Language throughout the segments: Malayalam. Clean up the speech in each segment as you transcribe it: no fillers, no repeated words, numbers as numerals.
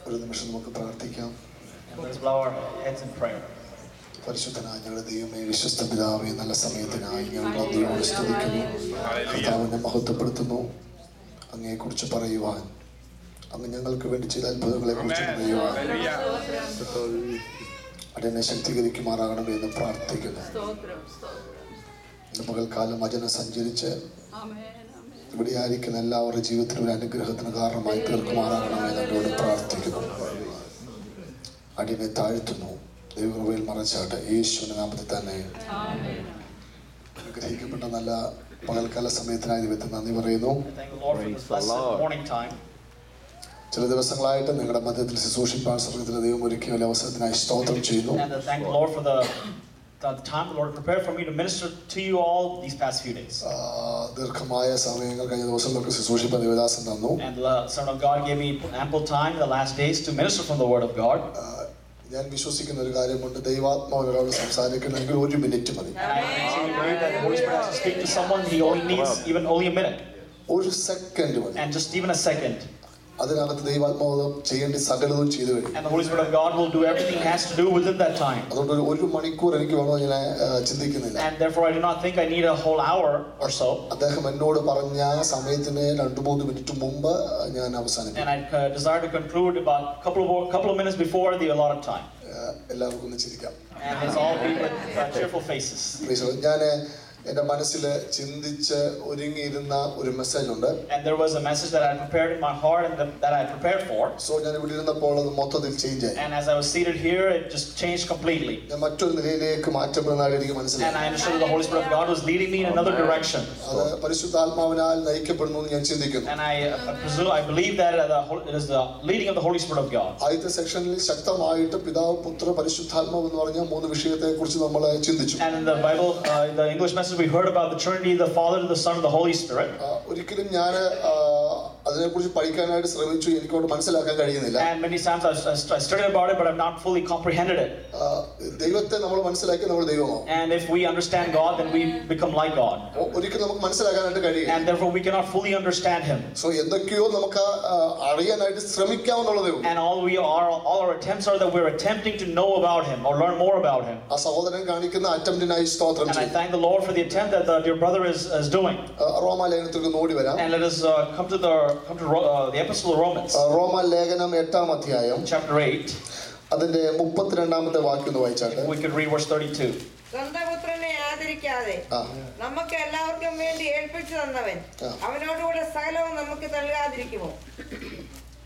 ഒരു നിമിഷം നമുക്ക് പ്രാർത്ഥിക്കാം. Let's bow our heads in prayer. പരിശുദ്ധനായ ഞങ്ങളുടെ ദൈവമേ, വിശ്വസ്ത പിതാവേ, നല്ല സമയത്തിനായി ഞങ്ങൾ അങ്ങയോട് സ്തുതിക്കുന്നു. കർത്താവിനെ മഹത്വപ്പെടുത്തുന്നു. അങ്ങയെക്കുറിച്ച് പറയുവാൻ, അങ്ങ് ഞങ്ങൾക്ക് വേണ്ടി ചെയ്ത അത്ഭുതങ്ങളെ കുറിച്ച് പറയുവാൻ അടിയനെ ശക്തീകരിക്കുമാറാകണമേ എന്ന് പ്രാർത്ഥിക്കുന്നു. പകൽക്കാലം വചനം സഞ്ചരിച്ച് ഇവിടെ ആയിരിക്കുന്ന എല്ലാവരുടെ ജീവിതത്തിലും ഒരു അനുഗ്രഹത്തിന് കാരണമായി തീർക്കുമാറാകണമേ എന്നോട് പ്രാർത്ഥിക്കുന്നു. അടിയനെ താഴ്ത്തുന്നു. ദൈവകൃപയിൽ മറച്ചാട്ടെ, യേശുവിന്റെ നാമത്തിൽ തന്നെ. അനുഗ്രഹിക്കപ്പെട്ട നല്ല പകൽക്കാല സമയത്തിനായി ദൈവത്തിന് നന്ദി പറയുന്നു. ചില ദിവസങ്ങളായിട്ട് നിങ്ങളുടെ മധ്യത്തിൽ ശുശ്രൂഷിപ്പാൻ സ്വർഗ്ഗത്തിലെ ദൈവം ഒരുക്കിയ ഒരു അവസരത്തിനായി സ്തോത്രം ചെയ്യുന്നു. The time the Lord prepared for me to minister to you all these past few days. ദീർഘമായ സമയങ്ങൾ കഴിഞ്ഞ ദിവസങ്ങൾക്ക് ശുശ്രൂഷിപ്പാൻ ദൈവദാസൻ തന്നു. And the Son of God gave me ample time the last days to minister from the Word of God. ഞാൻ വിശ്വസിക്കുന്ന ഒരു കാര്യമുണ്ട്, ദൈവാത്മാവ് ഒരാളോട് സംസാരിക്കണമെങ്കിൽ ഒരു മിനിറ്റ് മതി. I believe that the Holy Spirit has to speak to someone. He only needs only a minute. ഒരു സെക്കൻഡ് മതി. And just even a second. അതിനകത്ത് ദൈവാത്മാവ് ചെയ്യേണ്ട സകലതും ചെയ്തു വരും. And the Holy Spirit of God will do everything He has to do within that time. അതുകൊണ്ട് ഒരു മണിക്കൂർ എനിക്ക് വേണോ ഞാൻ ചിന്തിക്കുന്നില്ല. And therefore I do not think I need a whole hour or so. അദ്ദേഹം എന്നോട് പറഞ്ഞ സമയത്തിന് 2-3 മിനിറ്റ് മുമ്പ് ഞാൻ അവസാനിപ്പിക്കും. And I desire to conclude about a couple of minutes before the allotted time. എല്ലാവർക്കും ഒന്ന് ചിരിക്കാം. And let's all be with cheerful faces. ഞാൻ എൻ്റെ മനസ്സിൽ ചിന്തിച്ച് ഒരുങ്ങിയിരുന്ന ഒരു മെസ്സേജ് ഉണ്ട്. And there was a message that I had prepared in my heart and that I had prepared for. So ഞാൻ ഇവിടെ ഇരുന്നപ്പോൾ അത് മൊത്തത്തിൽ ചേഞ്ച് ആയി. And as I was seated here, it just changed completely. ഞാൻ മറ്റൊരു നിലയിലേക്ക് മാറ്റപ്പെടുന്നതായി എനിക്ക് മനസ്സിലായി. And I understood that the Holy Spirit of God was leading me in another direction. അത് പരിശുദ്ധാത്മാവിനാൽ നയിക്കപ്പെടുന്നു എന്ന് ഞാൻ ചിന്തിക്കുന്നു. And I believe that it is the leading of the Holy Spirit of God. ആദ്യത്തെ സെക്ഷനിൽ ശക്തമായിട്ട് പിതാവ്, പുത്ര, പരിശുദ്ധാത്മാവ് എന്ന് പറഞ്ഞ 3 വിഷയത്തെക്കുറിച്ച് നമ്മൾ ചിന്തിച്ചു. And in the Bible, the English message we heard about the Trinity, the Father, the Son, and the Holy Spirit. ഒരിക്കലും ഞാൻ അതിനെക്കുറിച്ച് പഠിക്കാനായിട്ട് ശ്രമിച്ചു, എനിക്കോട് മനസ്സിലാക്കാൻ കഴിയുന്നില്ല. And many times I studied about it, but I've not fully comprehended it. ദൈവത്തെ നമ്മൾ മനസ്സിലാക്കി നമ്മൾ ദൈവമാവും. And if we understand God, then we become like God. ഒരിക്കലും നമുക്ക് മനസ്സിലാക്കാനായിട്ട് കഴിയില്ല. And therefore we cannot fully understand Him. So എന്തൊക്കെയോ നമുക്ക് അറിയാനായിട്ട് ശ്രമിക്കാവുന്നതേ ഉള്ളൂ. And all our attempts are that we're attempting to know about Him or learn more about Him. ആ സഹോദരൻ കാണിക്കുന്ന അറ്റംപ്റ്റിനായി സ്തോത്രം ചെയ്യുന്നു. And I thank the Lord for the attempt that dear brother is doing. റോമാലേഖനത്തിലേക്ക് നോടി വരാം. And let us come to the epistle of Romans. റോമാലേഖനം 8-ാം അധ്യായം chapter 8. അതിന്റെ 32-ാമത്തെ വാക്യം ഒന്ന് വായിച്ചാട്ടെ. We can read verse 32. സ്വന്തം പുത്രനെ ആദരിക്കാതെ നമുക്ക് എല്ലാവർക്കും വേണ്ടി ഏൽപ്പിച്ചു തന്നവൻ അവനോടുകൂടെ സകലവും നമുക്ക് നൽകാതിരിക്കുമോ?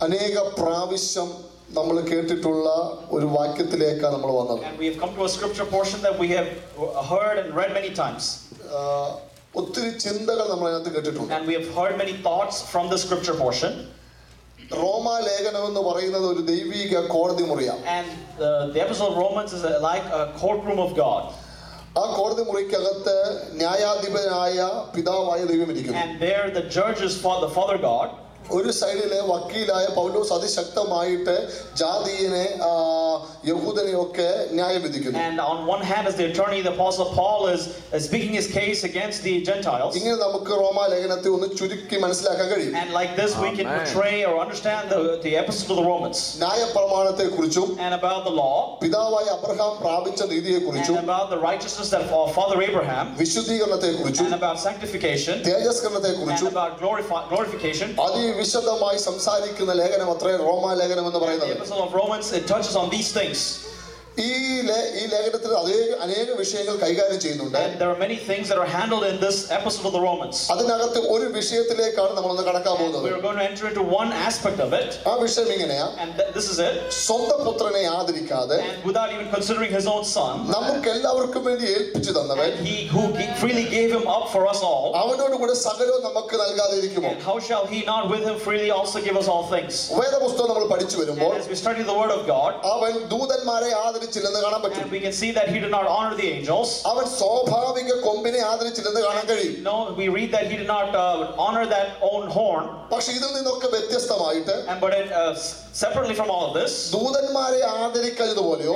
അനേക പ്രാവശ്യം നമ്മൾ കേട്ടിട്ടുള്ള ഒരു വാക്യത്തിലേക്കാണ് നമ്മൾ വന്നത്. And we have come to a scripture portion that we have heard and read many times. ഒത്തിരി ചിന്തകൾ നമ്മൾ അതിനകത്ത് കേട്ടിട്ടുണ്ട്. And we have heard many thoughts from the scripture portion. റോമാലേഖനം എന്ന് പറയുന്നത് ഒരു ദൈവിക കോടതി മുറിയാണ്. And the epistle of Romans is like a courtroom of God. ആ കോടതി മുറിക്കകത്ത് ന്യായാധിപനായ പിതാവായ ദൈവം ഇരിക്കുന്നു. And there the judge is the Father God. ഒരു സൈഡിലെ വക്കീലായ പൗലോസ് അതിശക്തമായിട്ട് ജാതിയെ യഹൂദനെ ഒക്കെ ന്യായം വിധിക്കുന്നു. And on one hand as the attorney, the apostle Paul is speaking his case against the Gentiles. ഇങ്ങനെ നമുക്ക് റോമാലേഖനത്തെ ഒന്ന് ചുരുക്കി മനസ്സിലാക്കാൻ കഴിയും. And like this we can portray or understand the epistle to the Romans. ന്യായപ്രമാണത്തെക്കുറിച്ചും and about the law, പിതാവായ അബ്രഹാം പ്രാപിച്ച നീതിയെക്കുറിച്ചും and about the righteousness that Father Abraham, വിശുദ്ധീകരണത്തെക്കുറിച്ചും and about sanctification, തേജസ്കരണത്തെക്കുറിച്ചും and about glorification. വിശദമായി സംസാരിക്കുന്ന ലേഖനം അത്രേ റോമാലേഖനം എന്ന് പറയുന്നത്. The epistle of Romans, it touches on these things. ഈ ലേഖനത്തിൽ അനേക വിഷയങ്ങൾ കൈകാര്യം ചെയ്യുന്നുണ്ട്. And there are many things that are handled in this epistle of the Romans. അതിനകത്ത് ഒരു വിഷയത്തിലേക്കാണ് നമ്മൾ ഒന്ന് കടക്കാൻ പോകുന്നത്. We are going to enter into one aspect of it. ആ വിഷയം ഇങ്ങനെയാ. And this is it. സ്വന്തം പുത്രനെ ആദരിക്കാതെ, and without even considering his own son, നമുക്ക് എല്ലാവർക്കും വേണ്ടി ഏൽപ്പിച്ചു തന്നവൻ, and he who freely gave him up for us all, അവനോട് കൂടെ സകലവും നമുക്ക് നൽകാതിരിക്കുമോ? And how shall he not with him freely also give us all things? വേദപുസ്തകം നമ്മൾ പഠിച്ചു വരുമ്പോൾ, as we study the word of God, അവൻ ദൂതന്മാരെ ആദരിച്ചില്ലെന്ന് കാണാൻ പറ്റും. And we can see that he did not honor the angels. അവൻ സ്വാഭാവിക കൊമ്പിനെ ആദരിച്ചില്ലെന്ന് കാണാൻ കഴിയും. No, we read that he did not honor that own horn. പക്ഷെ ഇതിൽ നിന്നൊക്കെ വ്യത്യസ്തമായിട്ട് But separately from all of this, ദൂതന്മാരെ ആദരിക്കാത്തതുപോലെയോ,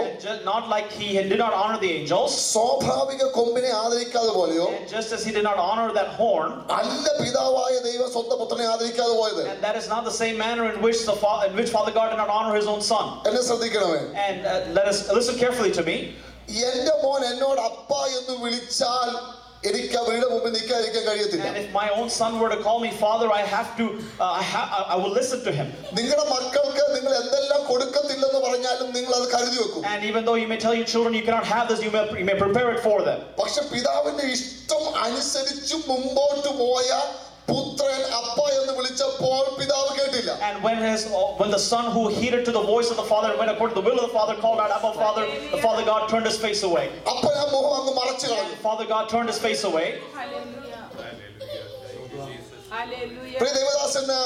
not like he did not honor the angels, സ്വാഭാവിക കൊമ്പിനെ ആദരിക്കാതെ പോലെയോ, and just as he did not honor that horn, അല്ല പിതാവായ ദൈവം സ്വന്തം പുത്രനെ ആദരിക്കാതെ പോയത്. and that is not the same manner in which Father God did not honor his own son. എന്നെ ശ്രദ്ധിക്കണമേ. And let us listen carefully to me. എന്റെ മോൻ എന്നോട് അപ്പ എന്ന് വിളിച്ചാൽ എനിക്ക് അവരുടെ മുമ്പിൽ നിൽക്കാതിരിക്കാൻ കഴിയത്തില്ല. And if my own son were to call me father, I have to I will listen to him. നിങ്ങളുടെ മക്കൾക്ക് നിങ്ങൾ എന്തെല്ലാം കൊടുക്കത്തില്ലെന്ന് പറഞ്ഞാലും നിങ്ങൾ അത് കരുതി വെക്കും. And even though you may tell your children you cannot have this, you may prepare it for them. പക്ഷെ പിതാവിന്റെ ഇഷ്ടം അനുസരിച്ച് മുമ്പോട്ട് പോയ പുത്രൻ അപ്പ എന്ന് വിളിച്ചപ്പോൾ പിതാവ് കേട്ടില്ല. And when the son who heeded to the voice of the father and went according to the will of the father called out Abba Father, the Father God turned his face away. അപ്പോൾ ആ മുഖം അങ്ങ് മറച്ചു കളഞ്ഞു. Father God turned his face away. പ്രിയ ദേവദാസന്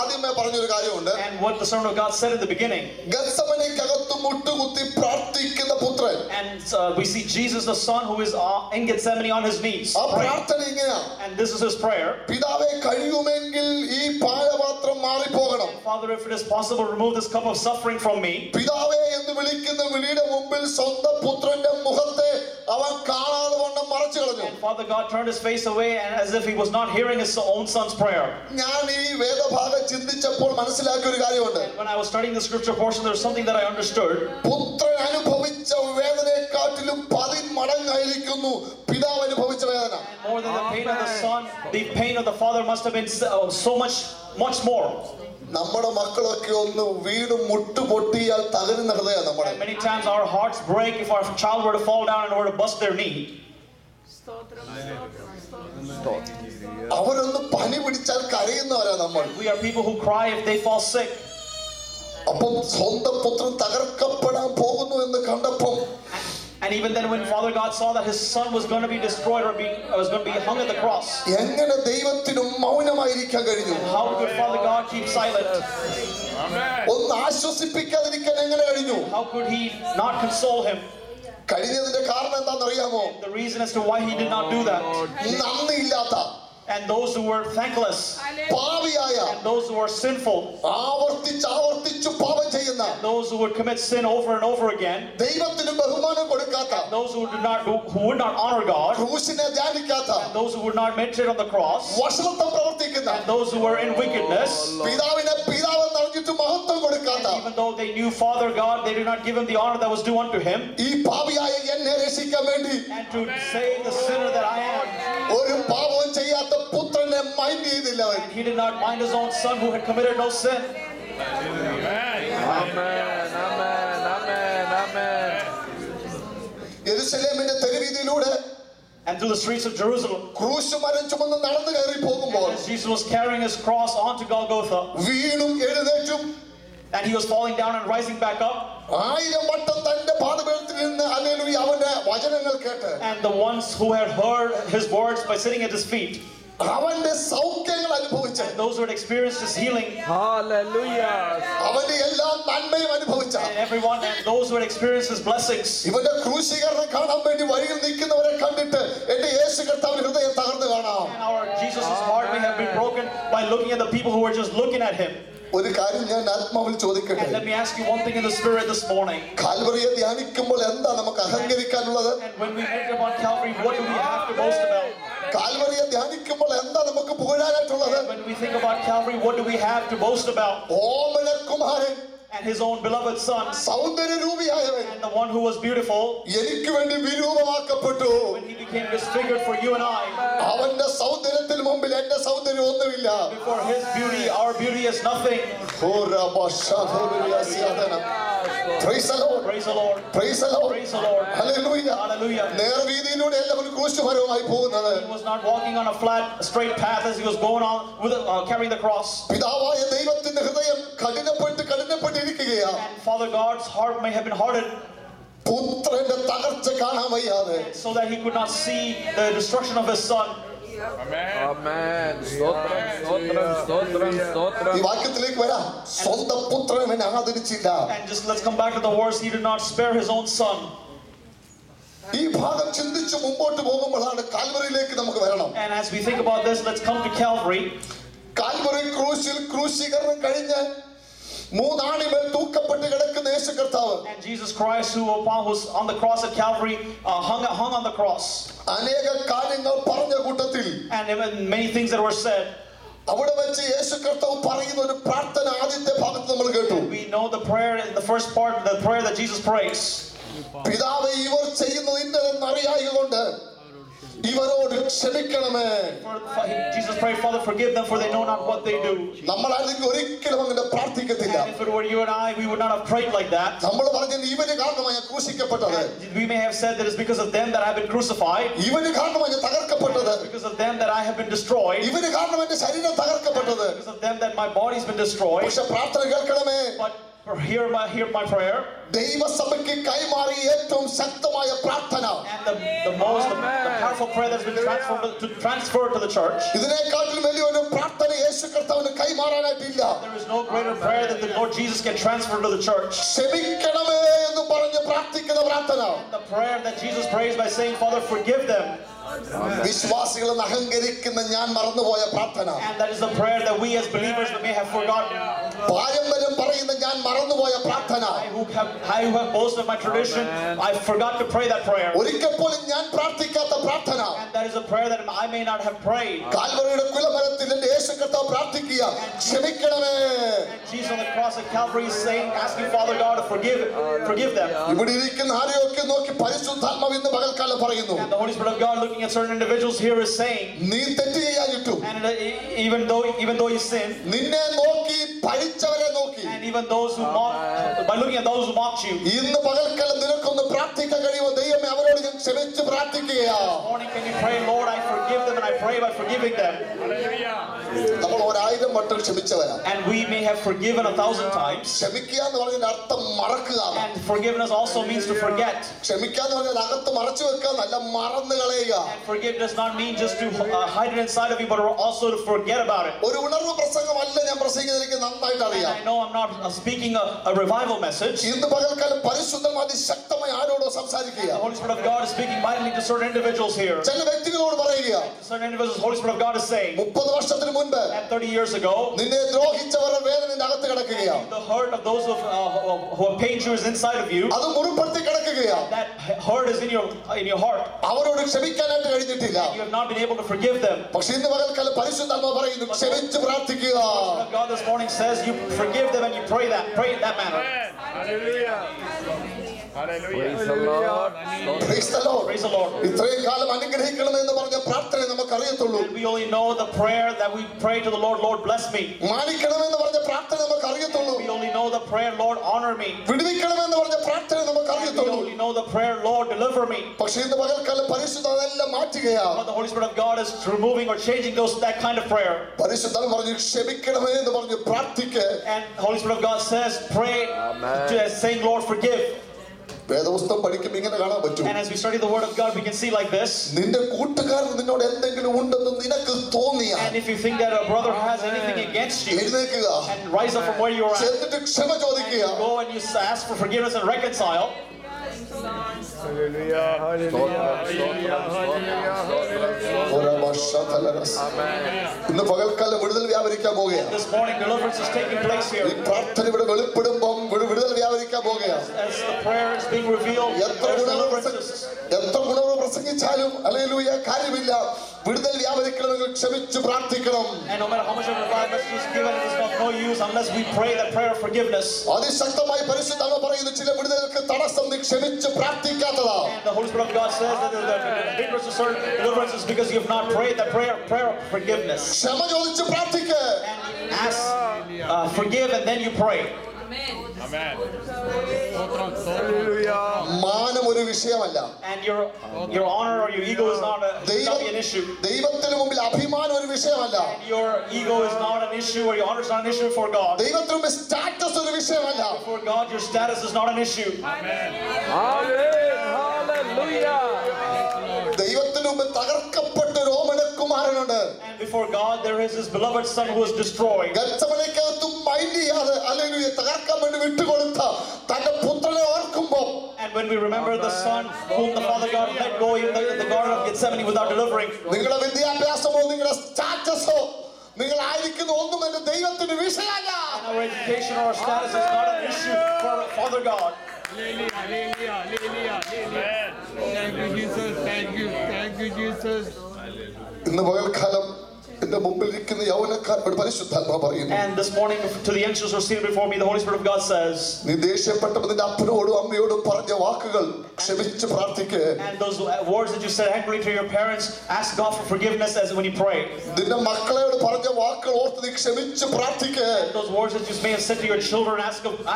ആദ്യമേ പറഞ്ഞൊരു കാര്യമുണ്ട്. And what the Son of God said in the beginning. ഗത്സമനേക്കകത്ത് മുട്ടുകുത്തി പ്രാർത്ഥിക്കുന്ന പുത്രൻ. And we see Jesus the son who is in Gethsemane on his knees. ആ പ്രാർത്ഥന ഇങ്ങനെയാ. And this is his prayer. പിതാവേ കഴിയുമെങ്കിൽ ഈ പാനപാത്രം മാറിപ്പോകണം. Father, if it is possible, remove this cup of suffering from me. പിതാവേ എന്ന് വിളിക്കുന്ന വിളിയുടെ മുമ്പിൽ സ്വന്തം പുത്രന്റെ മുഖത്തെ അവൻ കാണാതെ വണ്ണം മറച്ചു കളഞ്ഞു. And Father God turned his face away and as if he was not hearing his own son's prayer. ഞാൻ ഈ വേദഭാഗം ചിന്തിച്ചപ്പോൾ മനസ്സിലാക്കിയ ഒരു കാര്യമുണ്ട്. When I was studying the scripture portion, there was something that I understood. പുത്രൻ അനുഭവിച്ച വേദനയെക്കാട്ടിലും 10 മടങ്ങായിരിക്കുന്നു പിതാവ് അനുഭവിച്ച വേദന. More than the pain of the son, the pain of the father must have been so much more. നമ്മുടെ മക്കളൊക്കെ ഒന്ന് വീണ് മുട്ടുപൊട്ടിയാൽ തകരുന്ന ഹൃദയം നമ്മുടെ. Many times our hearts break if our child were to fall down and were to bust their knee. അവരൊന്ന് പനി പിടിച്ചാൽ കരയുന്നവരാ നമ്മൾ. We are people who cry if they fall sick. അപ്പം സ്വന്തം പുത്രൻ തകർക്കപ്പെടാൻ പോകുന്നു എന്ന് കണ്ടപ്പോൾ, and even then when Father God saw that his son was going to be destroyed or was going to be hung at the cross, എങ്ങനെ ദൈവത്തിനും മൗനമായിരിക്കാൻ കഴിഞ്ഞു? how could Father God keep silent? ഒന്ന് ആശ്വസിപ്പിക്കാതിരിക്കാൻ എങ്ങനെ കഴിഞ്ഞു? How could he not console him? കഴിഞ്ഞതിന്റെ കാരണം എന്താണെന്നറിയാമോ? The reason as to why he did not do that. നന്ദിയില്ലാത്ത, and those who were thankless, പാപിയായ, and those who were sinful, ആവർത്തിച്ചു പാപം ചെയ്യുന്ന, and those who would commit sin over and over again, ദൈവത്തിന് ബഹുമാനം കൊടുക്കാത്ത, those who would not honor God, ക്രൂശിനെ ധ്യാനിക്കാത്ത, and those who would not meditate on the cross, വഷളത്വം പ്രവർത്തിക്കുന്ന, and those who were in wickedness, പിതാവിനെ പിതാവെന്ന് അറിഞ്ഞിട്ട് മഹത്വം കൊടുക്കാത്ത, even though they knew Father God, they did not give him the honor that was due unto him. ഈ പാപിയായ എന്നെ രക്ഷിക്കാൻ വേണ്ടി, and to save the sinner that I am, ഒരു പാപവും ചെയ്യാത്ത പുത്രനെ മൈൻഡ് ചെയ്തില്ല അവൻ. and he did not mind his own son who had committed no sin. യെരൂശലേമിന്റെ തെരുവീതിയിലൂടെ, and through the streets of Jerusalem, ക്രൂശ് മരം ചുമന്ന് നടന്നു കയറി പോകുമ്പോൾ, as Jesus was carrying his cross onto Golgotha, വീണും എഴുന്നേറ്റും, and he was falling down and rising back up, 1000 വട്ടം തന്റെ പാദപീഠത്തിൽ നിന്ന് ഹല്ലേലൂയ അവന്റെ വചനങ്ങൾ കേട്ട്, and the ones who had heard his words by sitting at his feet, അവന്റെ സൗഖ്യങ്ങൾ അനുഭവിച്ച, and those who had experienced his healing, hallelujah, അവന്റെ എല്ലാ നന്മയും അനുഭവിച്ച, and everyone and those who had experienced his blessings, ഇവന്റെ ക്രൂശീകരണം കാണാൻ വേണ്ടി വഴിയിൽ നിൽക്കുന്നവരെ കണ്ടിട്ട് എന്റെ യേശു കർത്താവിന്റെ ഹൃദയം തകർന്നു കാണാം. and our Jesus' heart may have been broken by looking at the people who were just looking at him. ഒരു കാര്യം ഞാൻ ആത്മാവിൽ ചോദിക്കട്ടെ. And let me ask you one thing in the spirit this morning. കാൽവറിയെ ധ്യാനിക്കുമ്പോൾ എന്താ നമുക്ക് അഹങ്കരിക്കാനുള്ളത്? And when we think about Calvary, what do we have to boast about? കാൽവറിയെ ധ്യാനിക്കുമ്പോൾ എന്താ നമുക്ക് പുകഴാനായിട്ടുള്ളത്? When we think about Calvary, what do we have to boast about? Omana Kumaran, and his own beloved son, and the one who was beautiful, when he became disfigured for you and I, before his beauty, our beauty is nothing. Praise the Lord. Praise the Lord. Praise the Lord. Praise the Lord. Hallelujah. Hallelujah. He was not walking on a flat, straight path as he was going on with carrying the cross. And Father God's heart may have been hardened, so that he could not see the destruction of his son. Amen. ഈ വാക്യത്തിലേക്ക് വരാം. സ്വന്തം പുത്രനെ അവൻ ആദരിച്ചില്ല. And just let's come back to the verse. He did not spare his own son. ഈ ഭാഗം ചിന്തിച്ച് മുമ്പോട്ട് പോകുമ്പോഴാണ് കാൽവറിയിലേക്ക് നമുക്ക് വരണം. And as we think about this, let's come to Calvary. Calvary ക്രൂശിൽ ക്രൂശീകരണം കഴിഞ്ഞ് മൂന്നാണിമേൽ തൂക്കപ്പെട്ട് കിടക്കുന്ന യേശു കർത്താവ്, And Jesus Christ, who was on the cross at Calvary, hung on the cross. അനേക കാര്യങ്ങൾ പറഞ്ഞ കൂട്ടത്തിൽ And many things that were said. അവിടെ വെച്ച് യേശു കർത്താവ് പറയുന്ന ഒരു പ്രാർത്ഥന ആദ്യത്തെ ഭാഗത്ത് നമ്മൾ കേട്ടു. We know the prayer in the first part, the prayer that Jesus prays. പിതാവേ, ഇവർ ചെയ്യുന്നത് ഇന്നതെന്ന് അറിയായതുകൊണ്ട് ഇവരോട് ക്ഷമിക്കണമേ. Jesus prayed, Father, forgive them, for they know not what they do. നമ്മളാണെങ്കിൽ ഒരിക്കലും അങ്ങനെ പ്രാർത്ഥിക്കത്തില്ല. And if it were you and I, we would not have prayed like that. നമ്മൾ പറഞ്ഞത് ഇവന് കാരണമായി ക്രൂശിക്കപ്പെട്ടത്, We may have said that it's because of them that I have been crucified, ഇവന് കാരണമായി തകർക്കപ്പെട്ടത്, because of them that I have been destroyed, ഇവന് കാരണം എന്റെ ശരീരം തകർക്കപ്പെട്ടത്. because of them that my body's been destroyed. പക്ഷെ പ്രാർത്ഥന കേൾക്കണമേ. But hear my prayer. ദൈവസഭയ്ക്ക് കൈമാറിയ ഏറ്റവും ശക്തമായ പ്രാർത്ഥന, And the powerful prayer that's been transferred to the church. ഇതിനെക്കാട്ടിലും വലിയൊരു പ്രാർത്ഥന യേശു കർത്താവിന് കൈമാറാനായിട്ടില്ല. There is no greater prayer that the Lord Jesus can transfer to the church. ക്ഷമിക്കണമേ എന്ന് പറഞ്ഞ് പ്രാർത്ഥിക്കുന്ന പ്രാർത്ഥന, The prayer that Jesus prays by saying, Father, forgive them. വിശ്വാസികളെന്ന് അഹങ്കരിക്കുന്ന ഞാൻ മറന്നുപോയ പ്രാർത്ഥന, And that is the prayer that we as believers may have forgotten. പാരമ്പര്യം പറയുന്ന ഞാൻ മറന്നുപോയ പ്രാർത്ഥന, I who have boasted of my tradition, I forgot to pray that prayer. ഒരിക്കൽ പോലും ഞാൻ പ്രാർത്ഥിക്കാത്ത പ്രാർത്ഥന, And that is a prayer that I may not have prayed. കാൽവറിയുടെ കുലമരത്തിൽ എന്റെ യേശു കർത്താവ് പ്രാർത്ഥിക്കുക, ക്ഷമിക്കണമേ. And Jesus on the cross at Calvary is saying, asking Father God to forgive them. ഇവിടെ ഇരിക്കുന്ന ആരെയൊക്കെ നോക്കി പരിശുദ്ധാത്മാവ് ഇന്ന് പകൽക്കാലം പറയുന്നു, And the Holy Spirit of God looking at certain individuals here is saying, നീ തെറ്റ് ചെയ്യാനിട്ടു, and even though you sin, നിന്നെ നോക്കി പഠിച്ചവരെ നോക്കി, and even those who mock, by looking at those who mocked you, ഇന്ന് പകൽക്കാലം നിനക്കൊന്ന് പ്രാർത്ഥിക്കാൻ കഴിയുമോ? ദൈവമേ, അവരോട് ഞാൻ ക്ഷമിച്ച് പ്രാർത്ഥിക്കുകയാ. this morning can you pray, Lord, I forgive them, and I pray by forgiving them. നമ്മൾ 1000 വട്ടം ക്ഷമിച്ചവരാ. And we may have forgiven 1000 times. ക്ഷമിക്കുക എന്ന് പറഞ്ഞതിന്റെ അർത്ഥം മറക്കുക. And forgiveness also means to forget. ക്ഷമിക്കുക എന്ന് പറഞ്ഞാൽ അകത്ത് മറച്ചു വെക്കുക, നല്ല മറന്നു കളയുക. And forgive does not mean just to hide it inside of you, but also to forget about it. ഒരു ഉണർവ് പ്രസംഗമല്ല ഞാൻ പ്രസംഗിക്കുന്നത്, എനിക്ക് നന്നായിട്ട് അറിയാം. And I know I'm not speaking a revival message. ഇന്ന് പകൽക്കാലം പരിശുദ്ധം അതിശക്തമായി ആരോടോ സംസാരിക്കുക. The Holy Spirit of God is speaking mightily to certain individuals here. ചില വ്യക്തികളോട് പറയുക, Certain individuals, the Holy Spirit of God is saying, 30 വർഷത്തിന് മുൻപ് and 30 years ago, നിന്നെ ദ്രോഹിച്ചവരുടെ വേദന നിന്റെ അകത്ത് കിടക്കുകയാണ്. the hurt of those who have pained you is inside of you. അത് മുറിപ്പെടുത്തി കിടക്കുകയാണ്. That hurt is in your heart. അവരോട് ക്ഷമിക്കാനായിട്ട് കഴിഞ്ഞിട്ടില്ല. You have not been able to forgive them. പക്ഷെ ഇന്ന് പകൽക്കാലം പരിശുദ്ധാത്മാവ് പറയുന്നു, ക്ഷമിച്ച് പ്രാർത്ഥിക്കുക. The Spirit of God this morning says you forgive them and you pray in that manner. Hallelujah. Praise the Lord. Praise the Lord. ഇത്രയും കാലം അനുഗ്രഹിക്കണമെന്ന് പറഞ്ഞ പ്രാർത്ഥന നമുക്ക് അറിയത്തുള്ളൂ. And we only know the prayer that we pray to the Lord, Lord bless me. മാനിക്കണമെന്ന് പറഞ്ഞ പ്രാർത്ഥന നമുക്ക് അറിയത്തുള്ളൂ. We only know the prayer, Lord honor me. വിടുവിക്കണമെന്ന് പറഞ്ഞ പ്രാർത്ഥന നമുക്ക് We അറിയത്തുള്ളൂ. only know the prayer, Lord deliver me. പക്ഷെ ഇന്ന് പകൽക്കാലം പരിശുദ്ധ അതെല്ലാം മാറ്റുകയാണ്. But the Holy Spirit of God is removing or changing that kind of prayer. പരിശുദ്ധൻ പറഞ്ഞു ക്ഷമിക്കണമേ എന്ന് പറഞ്ഞു പ്രാർത്ഥിക്ക്. And the Holy Spirit of God says pray, saying Lord forgive. വേദപുസ്തകം പഠിക്കുമ്പോൾ ഇങ്ങനെ കാണാൻ പറ്റും. And as we study the Word of God, we can see like this. നിന്റെ കൂട്ടുകാരൻ നിന്നോട് എന്തെങ്കിലും ഉണ്ടെന്ന് നിനക്ക് തോന്നിയാൽ And if you think that a brother has anything against you, എഴുന്നേൽക്കുക, and rise up from where you are at, ചെന്നിട്ട് ക്ഷമ ചോദിക്കുക. go and you ask for forgiveness and reconcile. Hallelujah. ഇന്ന് പകൽക്കാലം വിടുതൽ വ്യാപരിക്കാൻ പോവുകയാണ്. This morning deliverance is taking place ഈ here. പ്രാർത്ഥന ഇവിടെ വെളിപ്പെടുമ്പോൾ വിടുതൽ വ്യാപരിക്കാൻ പോവുകയാണ്. As the prayer is being revealed, എത്ര there's ഗുണങ്ങൾ deliverances. പ്രസംഗിച്ചാലും ഹല്ലേലൂയ കാര്യമില്ല. വിടുതൽ വ്യാപരിക്കണമെങ്കിൽ ക്ഷമിച്ച് പ്രാർത്ഥിക്കണം. And no matter how much of a revival message is given, it is of no use unless we pray that prayer of forgiveness. അതിശക്തമായി പരിശുദ്ധാത്മാവ് പറയുന്നു, ചില വിടുതലുകൾക്ക് തടസ്സം നീ ക്ഷമിച്ച് പ്രാർത്ഥിക്കാത്തതാ. And the Holy Spirit of God says that the hindrance to certain deliverances because you have not prayed that prayer of forgiveness. ക്ഷമ ചോദിച്ച് പ്രാർത്ഥിക്ക്. And ask, forgive, and then you pray. Amen. Hallelujah. മാനം ഒരു വിഷയമല്ല. And your honor or your ego is not an issue. ദൈവത്തിന് മുമ്പിൽ അഭിമാനം ഒരു വിഷയമല്ല. And your ego is not an issue, or your honor is not an issue for God. ദൈവത്തിന് മുമ്പിൽ സ്റ്റാറ്റസ് ഒരു വിഷയമല്ല. For God, your status is not an issue. Hallelujah. ദൈവത്തിന് മുമ്പിൽ തകർക്കപ്പെട്ട രോമനക്കും പ്രിയകുമാരനുണ്ട്. And before God there is his beloved son who was destroyed. ഗത്സമനേക്കകത്തും മൈൻഡ് ചെയ്യാതെ ഹല്ലേലൂയ തകർക്കാൻ വേണ്ടി വിട്ടുകൊടുത്ത തന്റെ പുത്രനെ ഓർക്കുമ്പോൾ, And when we remember the son whom the Father God let go in the Garden of Gethsemane without delivering, നിങ്ങളുടെ വിദ്യാഭ്യാസമോ നിങ്ങളുടെ സ്റ്റാറ്റസോ നിങ്ങളായിരിക്കുന്ന ഒന്നും എന്റെ ദൈവത്തിന് വിഷയമല്ല. and our education or our status is not an issue for Father God. Thank you, Jesus. ഇന്ന് പകൽക്കാലം എന്റെ മുമ്പിൽ ഇരിക്കുന്ന യൗവനക്കാരോട് പരിശുദ്ധാത്മാവ് പറയുന്നു, And this morning to the youngsters who are seated before me, the Holy Spirit of God says, നീ ദേഷ്യപ്പെട്ടപ്പോൾ നിന്റെ അപ്പനോടും അമ്മയോടും പറഞ്ഞ വാക്കുകൾ ക്ഷമിച്ച് പ്രാർത്ഥിക്ക്. and those words that you said angrily to your parents, ask God for forgiveness as when you pray. നിന്റെ മക്കളോട് പറഞ്ഞ വാക്കുകൾ ഓർത്ത് നീ ക്ഷമിച്ച് പ്രാർത്ഥിക്ക്. And those words that you may have said to your children,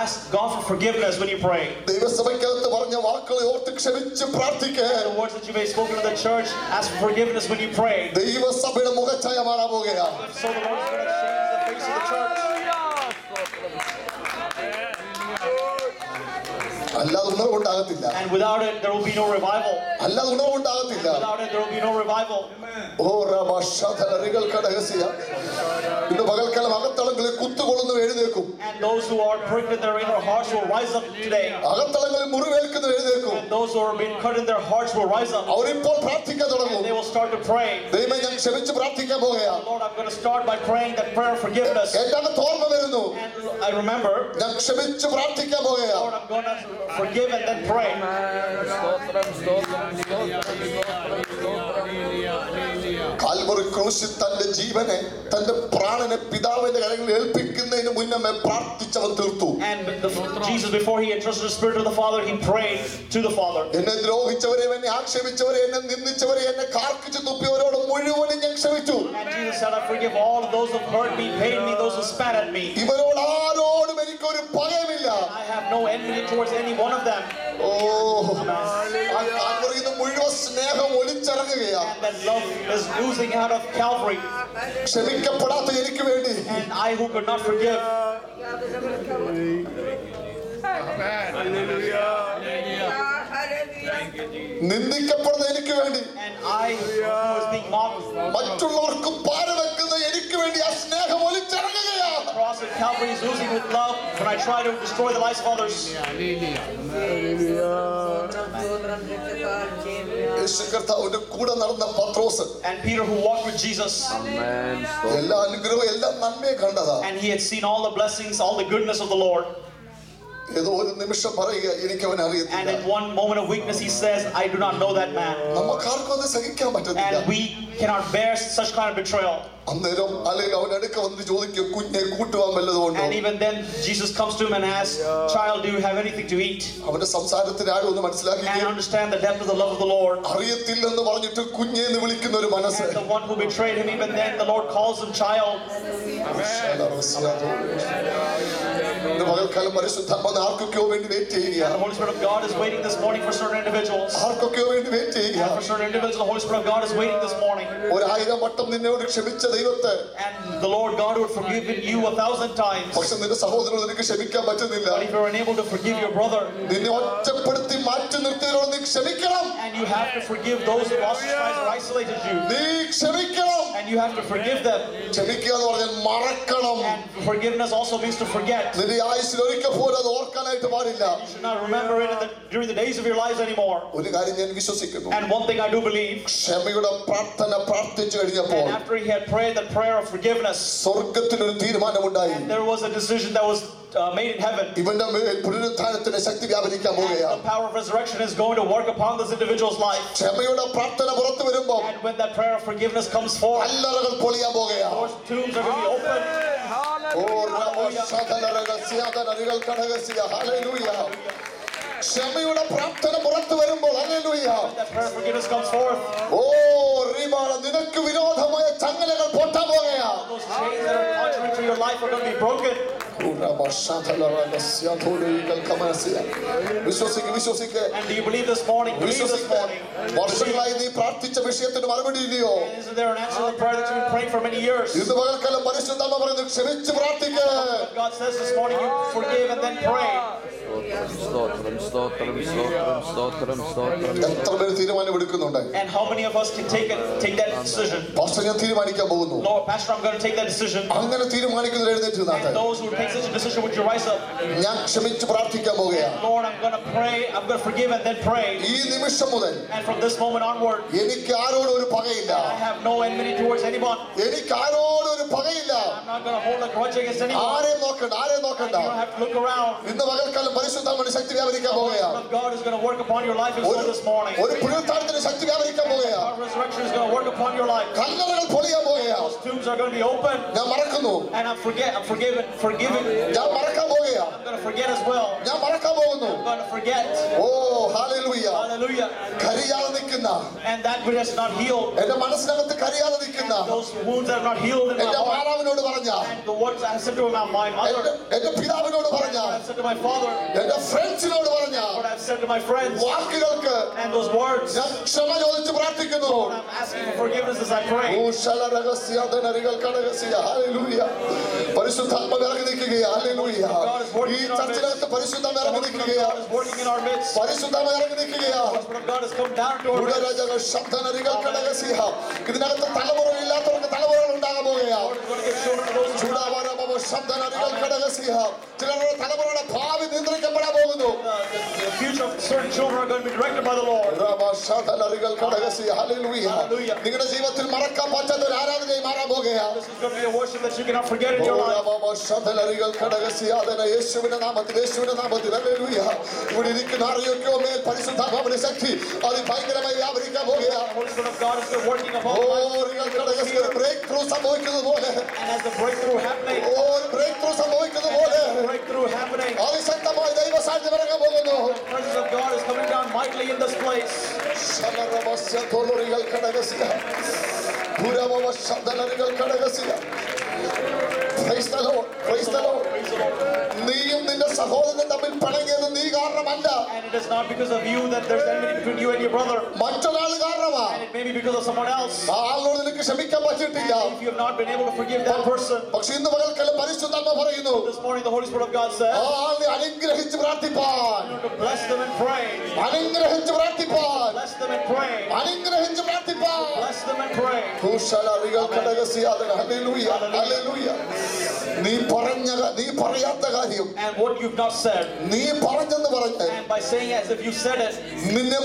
ask God for forgiveness when you pray. ദൈവസഭയ്ക്കകത്ത് പറഞ്ഞ വാക്കുകളെ ഓർത്ത് ക്ഷമിച്ച് പ്രാർത്ഥിക്ക്. The words that you may have spoken to the church, ask for forgiveness when you pray. ദൈവസഭയുടെ മുഖച്ഛായ മാറാൻ പോകുകയാണ്. So the Lord is going to change the face of the church. അല്ലാതെ ഉണർവുണ്ടാകത്തില്ല. And without it, there will be no revival. അല്ലാതെ ഉണർവുണ്ടാകത്തില്ല. Without it, there will be no revival. ഇന്ന് പകൽക്കാലം അകത്തളങ്ങളിൽ കുത്തുകൊള്ളുന്നു എഴുന്നേക്കും. And those who are pricked in their inner hearts will rise up today. അകത്തളങ്ങളിൽ മുറിവേൽക്കുന്നു എഴുന്നേക്കും. And those who are being cut in their hearts will rise up. അവരിപ്പോൾ പ്രാർത്ഥിക്കാൻ തുടങ്ങും. And they will start to pray. ദൈവമേ ഞാൻ ക്ഷമിച്ച് പ്രാർത്ഥിക്കാൻ പോകുകയാണ്. Lord, I'm going to start by praying that prayer of forgiveness. എന്താണ് ഓർമ്മ വരുന്നു? And I remember, ഞാൻ ക്ഷമിച്ച് പ്രാർത്ഥിക്കാൻ പോകുകയാണ്. Lord, I'm going to forgive and then pray. Calvary ക്രൂശിൽ തന്റെ ജീവനെ തന്റെ പ്രാണനെ പിതാവിന്റെ കരങ്ങളിൽ ഏൽപ്പിക്കുന്നതിന് മുന്നമേ പ്രാർത്ഥിച്ചവൻ തീർത്തു. And Jesus, before he entrusted the Spirit to the Father, he prayed to the Father. എന്നെ ദ്രോഹിച്ചവരെ, എന്നെ ആക്ഷേപിച്ചവരെ, എന്നെ നിന്ദിച്ചവരെ, എന്നെ കാർക്കിച്ച് തുപ്പിയവരോട് മുഴുവനും ഞാൻ ക്ഷമിച്ചു. And Jesus said, I forgive all of those who hurt me, paid me, those who spat at me. ഇവരോട് ആരോടും എനിക്കൊരു ഭയമില്ല. I have no enmity towards any one of them. ഓ, ആ കാൽവറിയിൽ നിന്ന് മുഴുവൻ സ്നേഹം ഒലിച്ചിറങ്ങുകയാണ്. And that love is oozing out of Calvary. ക്ഷമിക്കപ്പെടാത്ത എനിക്ക് വേണ്ടി, And I who could not forgive, നിന്ദിക്കപ്പെടുന്ന എനിക്ക് വേണ്ടി, and I who was being mocked, മറ്റുള്ളവർക്ക് പാരവെക്കുന്ന എനിക്ക് വേണ്ടി ആ സ്നേഹം ഒലിച്ചിറങ്ങുകയാണ്. the cross of Calvary is oozing with love when I try to destroy the lives of others. യേശു കർത്താവിന്റെ കൂടെ നടന്ന പത്രോസ് And Peter, who walked with Jesus, എല്ലാ അനുഗ്രഹവും എല്ലാ നന്മയും കണ്ടതാ. and he had seen all the blessings, all the goodness of the Lord. ഏതോ ഒരു നിമിഷം പറയുക, എനിക്ക് അവനെ And അറിയത്തില്ല. in one moment of weakness, he says, I do not know that man. നമുക്കാർക്കും അത് സഹിക്കാൻ പറ്റത്തില്ല. And we cannot bear such kind of betrayal. അന്നേരം അല്ലെങ്കിൽ അവൻ അടുക്ക വന്ന് ചോദിക്കും, കുഞ്ഞെ കൂട്ടുവാൻ വല്ലതുകൊണ്ടോ? And even then, Jesus comes to him and asks, child, do you have anything to eat? അവന്റെ സംസാരത്തിന് ആരും ഒന്ന് മനസ്സിലാക്കി And understand the depth of the love of the Lord. അറിയത്തില്ലെന്ന് പറഞ്ഞിട്ട് കുഞ്ഞെ എന്ന് വിളിക്കുന്ന ഒരു മനസ്സ്. And the one who betrayed him, even then, the Lord calls him child. ഇന്ന് പകൽക്കാലം പരിശുദ്ധാത്മാവ് ആർക്കൊക്കെയോ വേണ്ടി വെയിറ്റ് And the ചെയ്യുകയാണ്. Holy Spirit of God is waiting this morning for certain individuals. ആർക്കൊക്കെയോ വേണ്ടി വെയിറ്റ് And ചെയ്യുകയാണ്. for certain individuals, the Holy Spirit of God is waiting this morning. 1000 വട്ടം നിന്നോട് ക്ഷമിച്ച ദൈവത്തെ, And the Lord God would forgive you 1,000 times. പക്ഷെ നിന്റെ സഹോദരനോട് നിനക്ക് ക്ഷമിക്കാൻ പറ്റുന്നില്ല. But if you're unable to forgive your brother, നിന്നെ ഒറ്റപ്പെടുത്തി മാറ്റി നിർത്തിയവരോട് നീ ക്ഷമിക്കണം. and you have to forgive those who ostracized or isolated you, നീ ക്ഷമിക്കണം. and you have to forgive them. ക്ഷമിക്കുക എന്ന് പറഞ്ഞാൽ മറക്കണം. And forgiveness also means to forget. നിന്റെ ആയുസ്സിൽ ഒരിക്കൽ പോലും അത് ഓർക്കാനായിട്ട് പാടില്ല. You should not remember it during the days of your lives anymore. ഒരു കാര്യം ഞാൻ വിശ്വസിക്കുന്നു, And one thing I do believe, ക്ഷമയുടെ പ്രാർത്ഥന പ്രാർത്ഥിച്ചു കഴിഞ്ഞപ്പോൾ and after he had prayed that prayer of forgiveness, സ്വർഗത്തിനൊരു തീരുമാനമുണ്ടായി. and there was a decision that was made in heaven. ഇവന്റെ മേൽ പുനരുത്ഥാനത്തിന്റെ ശക്തി വ്യാപരിക്കാൻ And പോവുകയാണ്. the power of resurrection is going to work upon this individual's life. ക്ഷമയുടെ പ്രാർത്ഥന പുറത്തു വരുമ്പോൾ And when that prayer of forgiveness comes forth, കല്ലറകൾ പൊളിയാൻ പോവുകയാണ്. doors, tombs are going to be opened. ഓ രമശതലരഹസ്യാതനരികൾ കടഹസ്യ. ഹല്ലേലൂയ. ക്ഷമയുടെ പ്രാർത്ഥന പുറത്തു വരുമ്പോൾ hallelujah. That prayer of forgiveness comes forth. ഓ റിബാല നിനക്ക് വിരോധമായ ചങ്ങലകൾ പൊട്ടാൻ പോവുകയാണ്. Those chains that are contrary to your life are going to be broken. വിശ്വസിക്ക്. And do you believe this morning? Believe this morning. വർഷങ്ങളായി നീ പ്രാർത്ഥിച്ച വിഷയത്തിന് മറുപടി ഇല്ലയോ? And isn't there an answer to the prayer that you've been praying for many years? ഇന്ന് പകൽക്കാലം പരിശുദ്ധാത്മാവ് പറയുന്നു, ക്ഷമിച്ച് പ്രാർത്ഥിക്ക്. God says this morning, you forgive and then pray. എത്ര പേര് തീരുമാനം എടുക്കുന്നുണ്ട്? And how many of us can take that decision? Pastor, ഞാൻ തീരുമാനിക്കാൻ പോകുന്നു. Lord, Pastor, I'm going to take that decision. അങ്ങനെ തീരുമാനിക്കുന്നവർ എഴുന്നേറ്റ് നിന്നാട്ടെ. And those who take such a decision, would you rise up? ഞാൻ ക്ഷമിച്ച് പ്രാർത്ഥിക്കാൻ പോകുകയാണ്. Lord, I'm going to pray. I'm going to forgive and then pray. ഈ നിമിഷം മുതൽ And from this moment onward, എനിക്ക് ആരോടും ഒരു പകയില്ല. I have no enmity towards anyone. എനിക്ക് ആരോടും ഒരു പകയില്ല. I'm not going to hold a grudge against anyone. ആരെയും നോക്കണ്ട, ആരെയും നോക്കണ്ട. You don't have to look around. ഇന്ന് പകൽക്കാലം പരിശുദ്ധാത്മാവിന്റെ ശക്തി വ്യാപരിക്കാൻ പോകുകയാണ്. The God is going to work upon your life as well this morning. ഒരു പുനരുത്ഥാനത്തിന്റെ ശക്തി വ്യാപരിക്കാൻ പോകുകയാണ്. Our resurrection is going to work upon your life. കല്ലറകൾ പൊളിയാൻ പോകുകയാണ്. Those tombs are going to be open. ഞാൻ മറക്കുന്നു. And I'm forgiven. ഞാൻ മറക്കാൻ പോകുകയാണ്. I'm going to forget as well. ഞാൻ മറക്കാൻ പോകുന്നു. I'm going to forget. Oh hallelujah. Hallelujah. കരിയാതെ നിൽക്കുന്ന, And that which is not healed, എന്റെ മനസ്സിനകത്ത് കരിയാതെ നിൽക്കുന്ന those wounds that are not healed in my എന്റെ heart, മാതാവിനോട് പറഞ്ഞ, and the words I have said to my mother, എന്റെ പിതാവിനോട് പറഞ്ഞ, what I have said to my father, എന്റെ ഫ്രണ്ട്സിനോട് പറഞ്ഞ what I have said to my friends, വാക്കുകൾക്ക് and those words, ഞാൻ ക്ഷമ ചോദിച്ച് പ്രാർത്ഥിക്കുന്നു. Lord, I'm asking for forgiveness as I pray. പരിശുദ്ധാത്മാവ് ഇറങ്ങി നിൽക്കുകയാണ്. ഹല്ലേലൂയ. ഈ ചർച്ചിനകത്ത് പരിശുദ്ധാത്മാവ് ഇറങ്ങി നിൽക്കുകയാണ്. God is working in our midst. പരിശുദ്ധാത്മാവ് ഇറങ്ങി നിൽക്കുകയാണ്. The Spirit of God has come down to our midst. ഇതിനകത്ത് തലമുറയില്ലാത്തവർക്ക് തലമുറകൾ ഉണ്ടാകാൻ പോകുകയാണ്. Lord is going to give children to those who ചിലരുടെ തലമുറയുടെ ഭാവി നിയന്ത്രിക്കപ്പെടാൻ പോകുന്നു. the future of certain children are going to be directed by the Lord. Hallelujah. നിങ്ങളുടെ ജീവിതത്തിൽ മറക്കാൻ പറ്റാത്ത ഒരു ആരാധനയായി മാറാൻ പോകുകയാണ്. This is going to be a worship that you cannot forget in your life. യേശുവിന്റെ നാമത്തിൽ, യേശുവിന്റെ നാമത്തിൽ. ഹല്ലേലൂയ. ഇവിടെ ഇരിക്കുന്ന ആരെയൊക്കെയോ മേൽ പരിശുദ്ധാത്മാവിന്റെ ശക്തി അതിഭയങ്കരമായി വ്യാപരിക്കാൻ പോകുകയാണ്. The Holy Spirit of God is still working upon the life. Breakthrough സംഭവിക്കുന്നത് പോലെ, And as the breakthrough happening, breakthrough സംഭവിക്കുന്നത് പോലെ breakthrough happening, അതിശക്തമായി ദൈവ സാന്നിധ്യം ഇറങ്ങാൻ പോകുന്നു. the presence of God is coming down mightily in this place. Praise the Lord. Praise the Lord. നീയും നിന്റെ സഹോദരനും തമ്മിൽ പിണങ്ങിയത് നീ കാരണമല്ല. And it is not because of you that there's enmity between you and your brother. മറ്റൊരാൾ കാരണമാണ്. And it may be because of someone else. ആ ആളോട് നിനക്ക് ക്ഷമിക്കാൻ പറ്റിയിട്ടില്ല. And if you have not been able to forgive that person, പക്ഷേ ഇന്ന് പകൽക്കാലം പരിശുദ്ധാത്മാവ് പറയുന്നു, this morning the Holy Spirit of God says, ആ ആളെ അനുഗ്രഹിച്ച് പ്രാർത്ഥിപ്പാൻ, to bless them and pray. അനുഗ്രഹിച്ച് പ്രാർത്ഥിപ്പാൻ, Bless them and pray. അനുഗ്രഹിച്ച് പ്രാർത്ഥിപ്പാൻ. Bless them and pray. Hallelujah. Hallelujah. നീ പറയാത്ത കാര്യം, And what you've not said, നീ പറഞ്ഞെന്ന് പറഞ്ഞ് and by saying as if you said it, നിന്നെ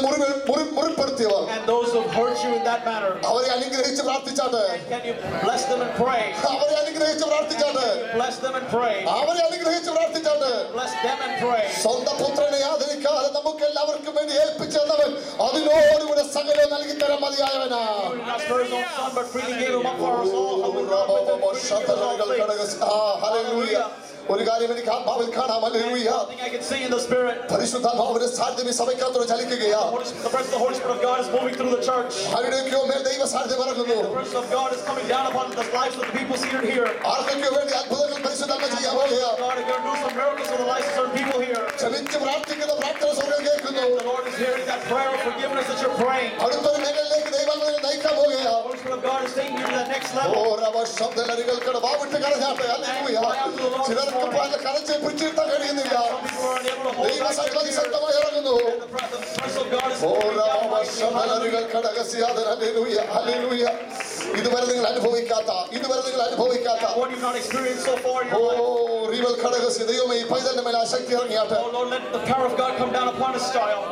മുറിപ്പെടുത്തിയവർ, and those who hurt you in that manner, അവരെ അനുഗ്രഹിച്ച് പ്രാർത്ഥിച്ചാട്ട്, can you bless them and pray? അവരെ അനുഗ്രഹിച്ച് പ്രാർത്ഥിച്ചാട്ട്, Bless them and pray. അവരെ അനുഗ്രഹിച്ച് പ്രാർത്ഥിച്ചാട്ട്. Bless them and pray. സ്വന്തം പുത്രനെ ആദരിക്കാതെ നമുക്ക് എല്ലാവർക്കും വേണ്ടി ഏൽപ്പിച്ചു തന്നവൻ അതിനോടുകൂടെ സകലം നൽകി തരാൻ മതിയായവനാ. Who did not spare his own son, but freely gave him up for us all. Who will not with him freely give us all things? Hallelujah. ഒരു കാര്യം എനിക്ക് ആത്മാവിൽ കാണാം. Hallelujah. Something I can see in the Spirit. പരിശുദ്ധാത്മാവിന്റെ സാന്നിധ്യം ഈ സഭയ്ക്കകത്തോടെ ചലിക്കുകയാണ്. The presence of the Holy Spirit of God is moving through the church. ആരുടെയൊക്കെയോ മേൽ ദൈവ സാന്നിധ്യം ഇറങ്ങുന്നു. The presence of God is coming down upon the lives of the people seated here. ആർക്കൊക്കെയോ വേണ്ടി അത്ഭുതങ്ങൾ പരിശുദ്ധാത്മ ചെയ്യാൻ പോകുകയാണ്. God is going to do some miracles for the lives of certain people here. ക്ഷമിച്ച് പ്രാർത്ഥിക്കുന്ന പ്രാർത്ഥന സ്വർഗ്ഗം കേൾക്കുന്നു. The Lord is hearing that prayer of forgiveness that you're praying. അടുത്തൊരു മേഖലയിലേക്ക് ദൈവങ്ങളെ നയിക്കാൻ പോകുകയാണ്. The Holy Spirit of God is taking you to the next level. ശബ്ദലരികൾക്കടെ വാവിട്ട് കരഞ്ഞാട്ടെ. ഹല്ലേലൂയ. ചിലർക്ക് പല കരച്ച് പിടിച്ചിരുത്താൻ കഴിയുന്നില്ല. Some people are unable to hold ദൈവ back ശക്തി their ശക്തമായി ഇറങ്ങുന്നു. tears. The presence of God is coming down upon you. Hallelujah. Hallelujah. ഇതുവരെ നിങ്ങൾ അനുഭവിക്കാത്ത What you've not experienced so far in your life. റിവൽ ഘടകസി ദൈവമേ ഈ പൈതലിന്റെ മേൽ ആ ശക്തി ഇറങ്ങിയാട്ടെ. Oh Lord, let the power of God come down upon His child.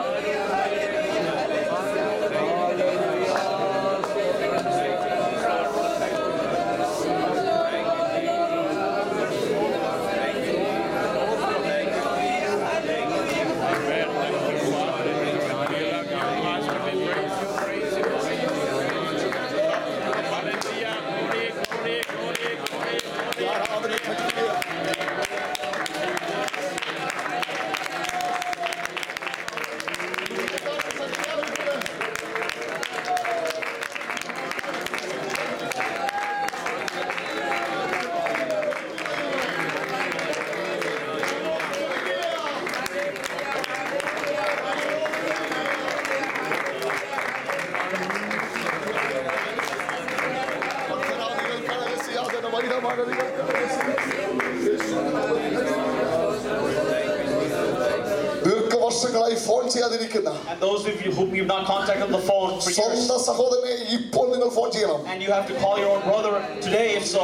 ഇതുവരെയായി ഫോൺ ചെയ്യാതിരിക്കുന്ന And those of you whom you've not contacted on the phone for years, സ്വന്തം സഹോദരനെ ഇപ്പോൾ നിങ്ങൾ ഫോൺ ചെയ്യണം. and you have to call your own brother today, if so.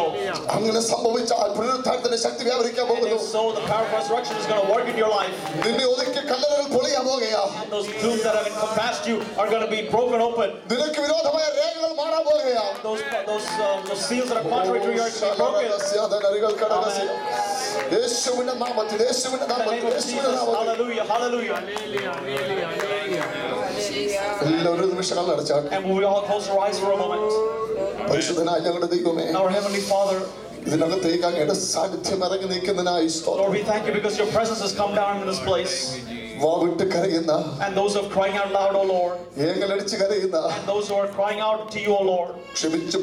അങ്ങനെ സംഭവിച്ചാൽ പുനരുത്ഥാനത്തിന്റെ ശക്തി വ്യാപരിക്കാൻ And പോകുന്നു. if so, the power of resurrection is going to work in your life. നിന്നെ ഒതുക്കി കല്ലറകൾ പൊളിയാൻ പോകുകയാ. And those tombs that have encompassed you are going to be broken open. നിനക്ക് വിരോധമായ രേഖകൾ മാറാൻ പോകുകയാ. Those seals that are contrary to you are going to be broken. യേശുവിന്റെ നാമത്തിൽ, യേശുവിന്റെ In the നാമത്തിൽ, name of യേശുവിന്റെ Jesus, നാമത്തിൽ. hallelujah, hallelujah. എല്ലാവരും ഒരു നിമിഷം കണ്ണടച്ചാട്ടെ. And we all close our eyes for a moment. പരിശുദ്ധനായ ഞങ്ങളുടെ ദൈവമേ, Our Heavenly Father, ഇതിനകത്തേക്ക് അങ്ങയുടെ സാന്നിധ്യം ഇറങ്ങി നിൽക്കുന്നതിനായി സ്തോത്രം. Lord, we thank you because your presence has come down in this place. വാവിട്ട് കരയുന്ന, And those who are crying out loud, O Lord, ഏങ്ങലടിച്ച് കരയുന്ന, and those who are crying out to you, O Lord, ക്ഷമിച്ച്